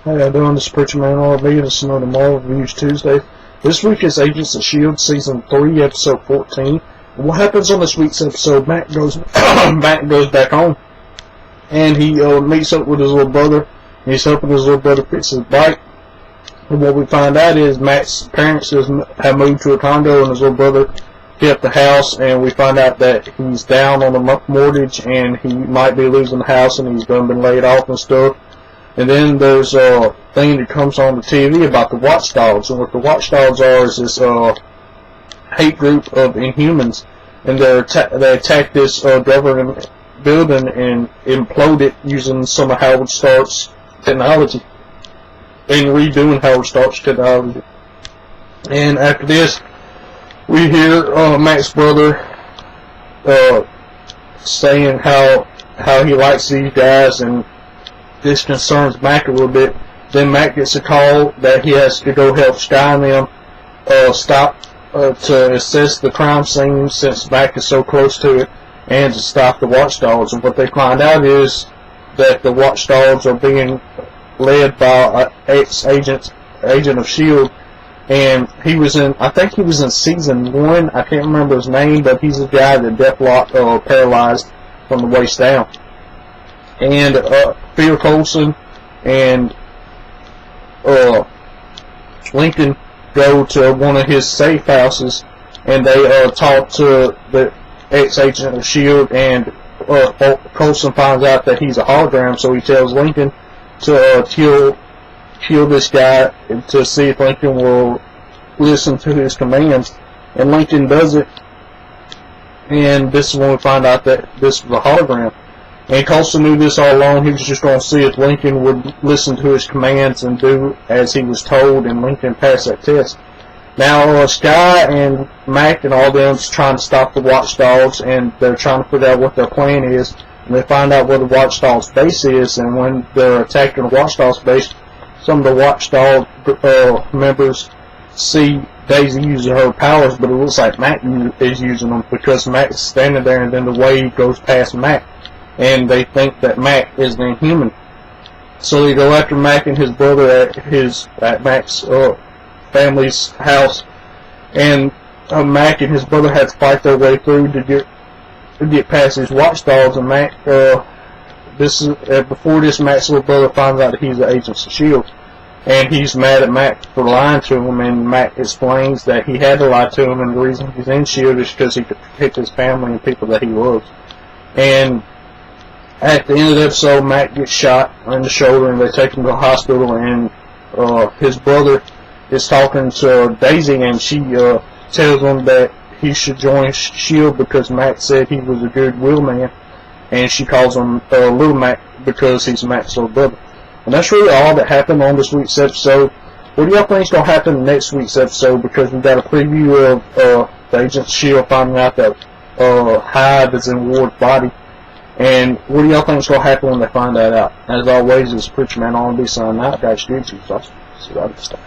How y'all doing? This is Preacher Man RV. This is another Marvel Reviews Tuesday. This week is Agents of Shield Season 3, Episode 14. What happens on this week's episode? Mac goes back home, and he meets up with his little brother. He's helping his little brother fix his bike. And what we find out is Mac's parents have moved to a condo, and his little brother kept the house. And we find out that he's down on the mortgage, and he might be losing the house, and he's been laid off and stuff. And then there's a thing that comes on the TV about the Watchdogs, and what the Watchdogs are is this hate group of Inhumans, and they attack this government building and implode it using some of Howard Stark's technology, and redoing Howard Stark's technology. And after this, we hear Mac's brother saying how he likes these guys, and this concerns Mac a little bit. Then Mac gets a call that he has to go help Sky and them stop to assess the crime scene, since Mac is so close to it, and to stop the Watchdogs. And what they find out is that the Watchdogs are being led by an ex-agent of Shield, and he was in, I think he was in Season 1. I can't remember his name, but he's a guy that Deathlock paralyzed from the waist down. And Phil Coulson and Lincoln go to one of his safe houses, and they talk to the ex-agent of Shield, and Coulson finds out that he's a hologram, so he tells Lincoln to kill this guy to see if Lincoln will listen to his commands. And Lincoln does it, and this is when we find out that this was a hologram. And Coulson knew this all along. He was just going to see if Lincoln would listen to his commands and do as he was told, and Lincoln passed that test. Now, Sky and Mac and all them trying to stop the Watchdogs, and they're trying to figure out what their plan is. And they find out where the Watchdogs' base is, and when they're attacking the Watchdogs' base, some of the Watchdog members see Daisy using her powers, but it looks like Mac is using them, because Mac's standing there, and then the wave goes past Mac, and they think that Mac is the Inhuman. So they go after Mac and his brother at Mac's family's house, and Mac and his brother had to fight their way through to get past his Watchdogs. And Mac, before this, Mac's little brother finds out that he's the Agents of Shield, and he's mad at Mac for lying to him. And Mac explains that he had to lie to him, and the reason he's in Shield is because he could protect his family and people that he loves. And at the end of the episode, Mac gets shot in the shoulder, and they take him to the hospital, and his brother is talking to Daisy, and she tells him that he should join Shield because Mac said he was a goodwill man, and she calls him Little Mac because he's Mac's little brother. And that's really all that happened on this week's episode. What do y'all think is going to happen in next week's episode? Because we got a preview of the Agents of Shield finding out that Hyde is in Ward's body. And what do y'all think is going to happen when they find that out? As always, it's Preacher Man on B signing out. Guys, YouTube. See you later.